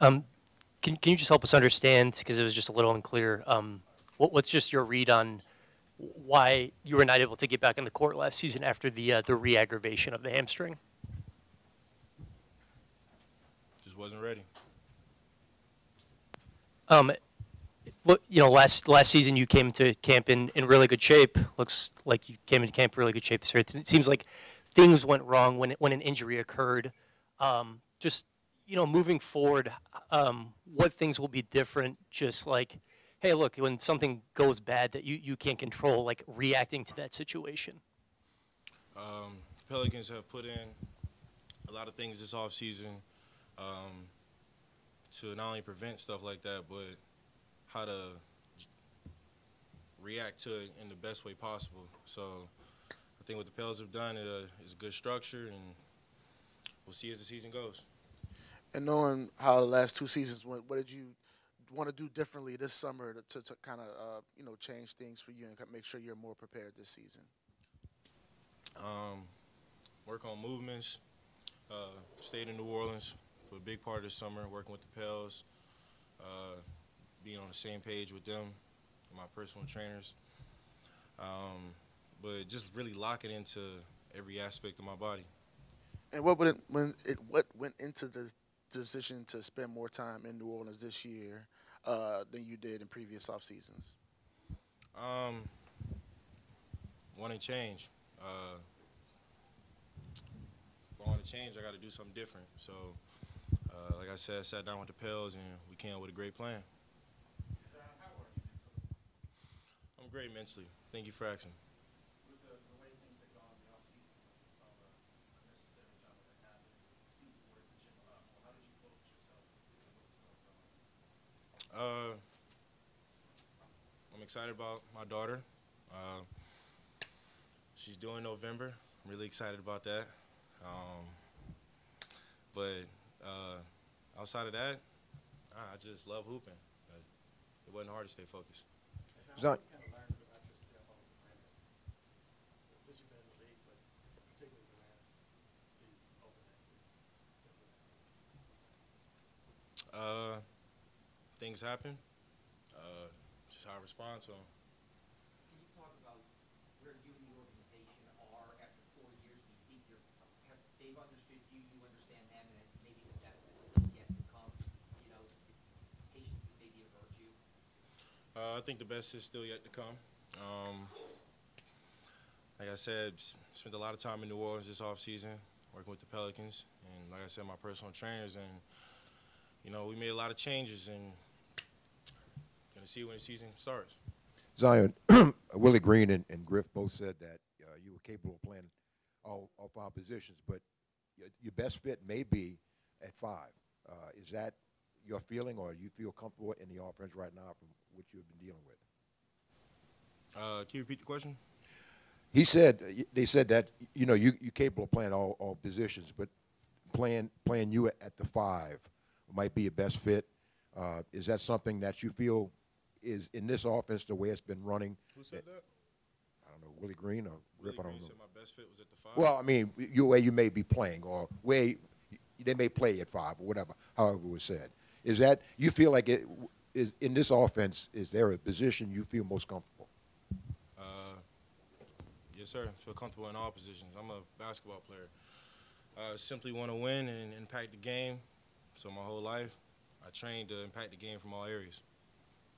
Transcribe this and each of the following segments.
Um, can you just help us understand, because it was just a little unclear, what's just your read on why you were not able to get back on the court last season after the re-aggravation of the hamstring? Just wasn't ready. Look, last season you came to camp in really good shape. Looks like you came into camp in really good shape this year. It seems like things went wrong when an injury occurred. Just moving forward, what things will be different? Just like, hey, look, when something goes bad that you can't control, like reacting to that situation. Pelicans have put in a lot of things this offseason to not only prevent stuff like that, but how to react to it in the best way possible. So I think what the Pels have done is good structure, and we'll see as the season goes. And knowing how the last two seasons went, what did you want to do differently this summer to kind of change things for you and make sure you're more prepared this season? Work on movements. Stayed in New Orleans for a big part of the summer, working with the Pels, being on the same page with them, and my personal trainers. But just really locking into every aspect of my body. And what went into the decision to spend more time in New Orleans this year than you did in previous off seasons? Want to change. If I want to change, I got to do something different. So, like I said, I sat down with the Pels, and we came up with a great plan. How are you mentally? I'm great mentally. Thank you for asking. With the way things have gone in the offseason, unnecessary travel that happened, it seemed to work the gym a lot more. How did you focus yourself with what was going on? I'm excited about my daughter. She's due in November. I'm really excited about that. But outside of that, I just love hooping. It wasn't hard to stay focused. What kind of learned about yourself over the last, since you've been in the league, but particularly the last season, over that season, since the last season? Things happen. Just how I respond to them. Can you talk about where you and the organization are after 4 years? Do you think they've understood you, you understand them, and maybe the best is still yet to come? Patience is maybe a virtue. I think the best is still yet to come. Like I said, spent a lot of time in New Orleans this offseason, working with the Pelicans, and like I said, my personal trainers, and we made a lot of changes, and gonna see when the season starts. Zion, Willie Green and Griff both said that you were capable of playing all 5 positions, but your best fit may be at 5. Is that your feeling, or do you feel comfortable in the offense right now from what you've been dealing with? Can you repeat the question? They said that you're capable of playing all positions, but playing you at the 5 might be your best fit. Is that something that you feel is in this offense the way it's been running? Who said that? I don't know, Willie Green or Griff. I don't know. Said my best fit was at the 5. Well, I mean, where you may be playing, or where they may play at 5, or whatever, however it was said. Is that you feel like it is in this offense? Is there a position you feel most comfortable? Yes, sir. I feel comfortable in all positions. I'm a basketball player. Simply want to win and impact the game. So my whole life, I trained to impact the game from all areas.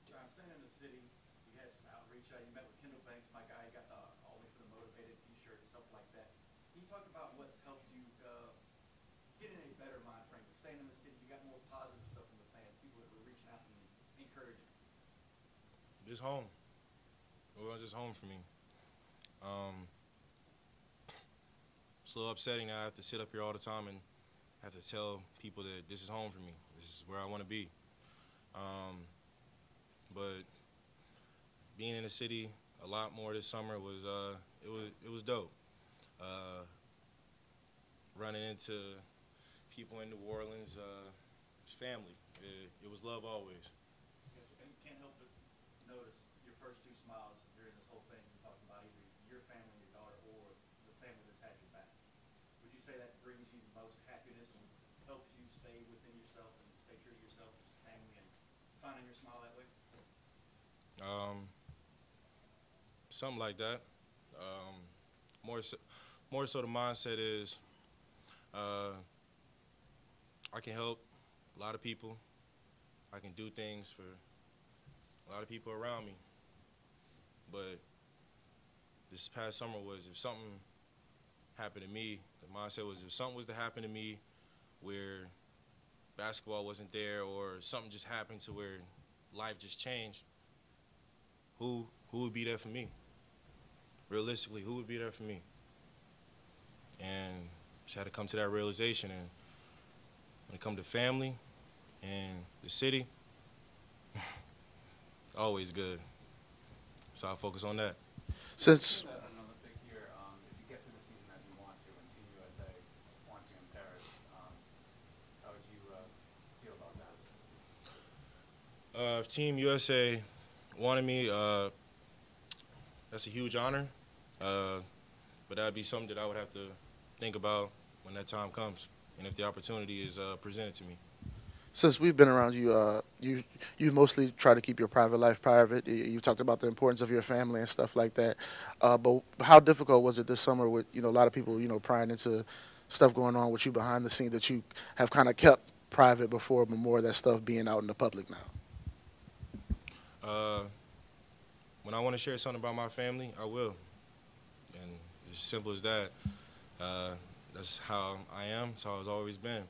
John, staying in the city, you had some outreach. You met with Kendall Banks, my guy. You got the Always for the Motivated T-shirt and stuff like that. Can you talk about what's helped you get in a better mind frame? Staying in the city, you got more positive stuff from the fans, people that were reaching out and encouraging. This home. It was just home for me. It's a little upsetting that I have to sit up here all the time and have to tell people that this is home for me. This is where I want to be. But being in the city a lot more this summer was it was dope. Running into people in New Orleans, it's family. It was love always. And you can't help but notice your first 2 smiles during this whole thing. You're talking about either your family, your daughter, or the family that's had your back. Would you say that brings you the most happiness and helps you stay within yourself and stay true to yourself? Something like that. More so the mindset is I can help a lot of people. I can do things for a lot of people around me. But this past summer was if something happened to me, the mindset was if something was to happen to me where basketball wasn't there or something just happened to where life just changed, who would be there for me? Realistically, who would be there for me? And just had to come to that realization. And when it comes to family and the city, always good. So I focus on that. Since An Olympic year, if you get through the season as you want to, and Team USA wants you in Paris, how would you feel about that? If Team USA wanted me, that's a huge honor. But that would be something that I would have to think about when that time comes, and if the opportunity is presented to me. Since we've been around you, you mostly try to keep your private life private. You've talked about the importance of your family and stuff like that. But how difficult was it this summer with a lot of people prying into stuff going on with you behind the scenes that you have kind of kept private before, but more of that stuff being out in the public now? When I want to share something about my family, I will, and it's as simple as that. That's how I am. That's how it's always been.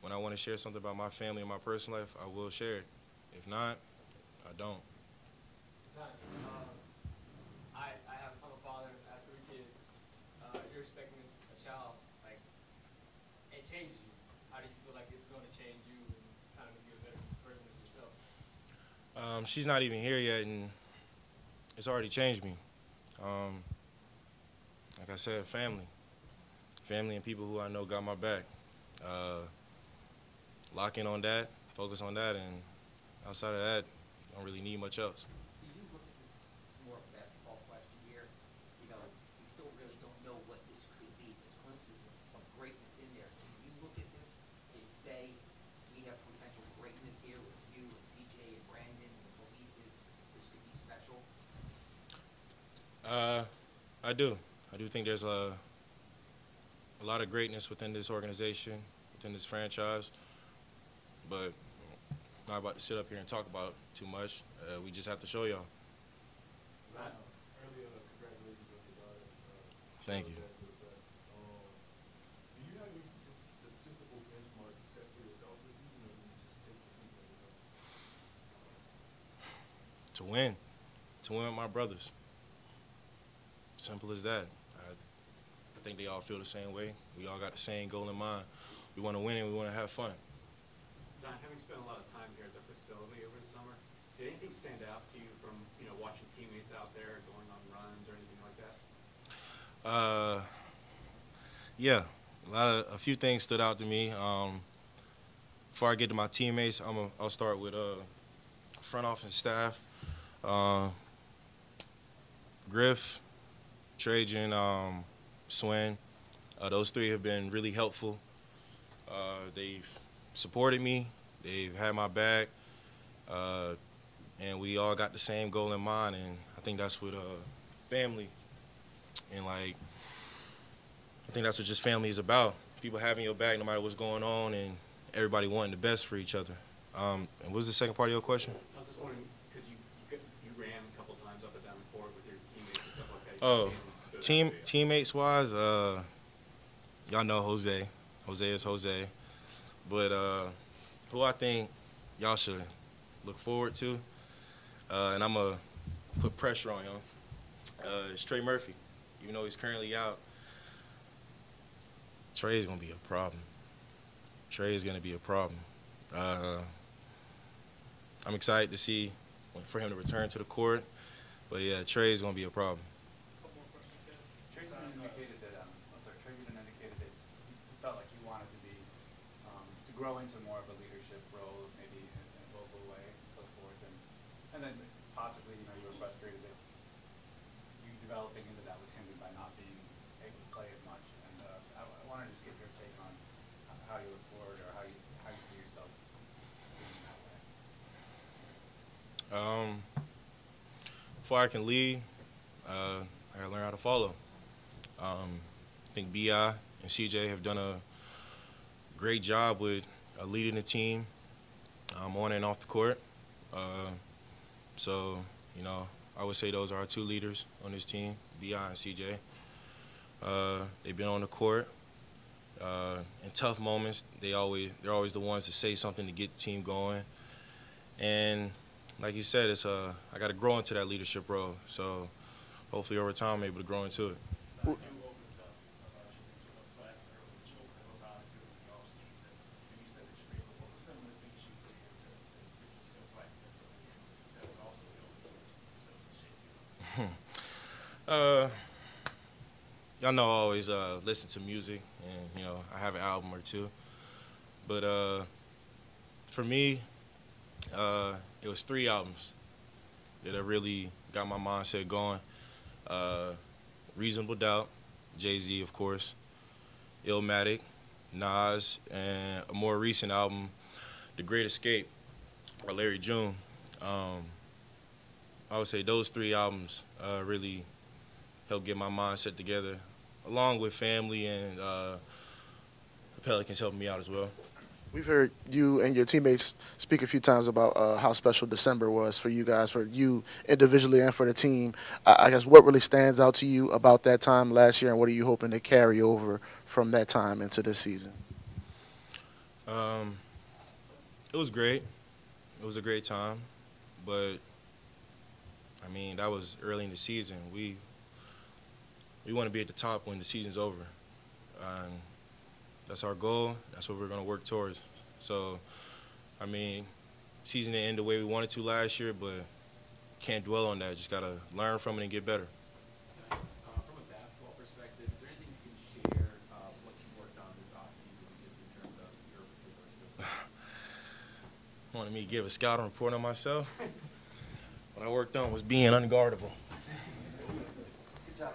When I want to share something about my family and my personal life, I will share it. If not, I don't. I'm a father. I have 3 kids. You're expecting a child, like, it changes you. How do you feel like it's going to change you and kind of make you a better person as yourself? She's not even here yet, and it's already changed me. Like I said, family and people who I know got my back. Lock in on that, focus on that, and outside of that, don't really need much else. Do you look at this more of a basketball question here? We still really don't know what this could be. There's glimpses of greatness in there. Can you look at this and say, we have potential greatness here with you and CJ and Brandon, and the belief is this could be special? I do. I do think there's a lot of greatness within this organization, within this franchise. But I'm not about to sit up here and talk about too much. We just have to show y'all. Earlier, congratulations on your daughter. Thank you. Do you have any statistical benchmarks set for yourself this season, or do you just take the season as it comes? To win with my brothers. Simple as that. I think they all feel the same way. We all got the same goal in mind. We want to win and we want to have fun. Zion, having spent a lot of time here at the facility over the summer, did anything stand out to you from watching teammates out there going on runs or anything like that? Yeah, a few things stood out to me. Before I get to my teammates, I'll start with front office staff. Griff, Trajan, Swin. Those 3 have been really helpful. They've supported me. They've had my back. And we all got the same goal in mind. And I think that's what family and, I think that's what just family is about. People having your back no matter what's going on and everybody wanting the best for each other. And what was the second part of your question? I was just wondering, because you ran a couple times up and down the court with your teammates and stuff like that. Oh, teammates-wise, y'all know Jose. Jose is Jose. But who I think y'all should look forward to, and I'm going to put pressure on him, is Trey Murphy. Even though he's currently out, Trey is going to be a problem. Trey is going to be a problem. I'm excited to see for him to return to the court. But, yeah, Trey is going to be a problem. Trey indicated that you felt like you wanted to grow into more of a leadership role, maybe in a local way and so forth, and then possibly you were frustrated that you developing into that was hindered by not being able to play as much. And I wanted to just get your take on how you look forward or how you see yourself being that way. before I can lead, I gotta learn how to follow. I think Bi and CJ have done a great job with leading the team on and off the court. So, you know, I would say those are our two leaders on this team, Bi and CJ. They've been on the court. In tough moments, they're always the ones to say something to get the team going. And like you said, I got to grow into that leadership role. So hopefully over time I'm able to grow into it. You opened up about your class earlier, but you opened up about it during the offseason, and you said that you made what were some of the things you did to get yourself right mentally, and that would also help you get yourself in shape physically? Y'all know I always listen to music, and you know I have an album or two. But for me, it was 3 albums that have really got my mindset going. Reasonable Doubt, Jay-Z, of course, Illmatic, Nas, and a more recent album, The Great Escape, by Larry June. I would say those 3 albums really helped get my mindset together, along with family and the Pelicans helping me out as well. We've heard you and your teammates speak a few times about how special December was for you guys, for you individually and for the team. I guess what really stands out to you about that time last year, and what are you hoping to carry over from that time into this season? It was great. It was a great time, but I mean that was early in the season. We want to be at the top when the season's over. And that's our goal. That's what we're going to work towards. So, I mean, season didn't end the way we wanted to last year, but can't dwell on that. Just got to learn from it and get better. From a basketball perspective, is there anything you can share what you worked on this offseason just in terms of your particular skill? Wanted me to give a scouting report on myself? What I worked on was being unguardable. Good job,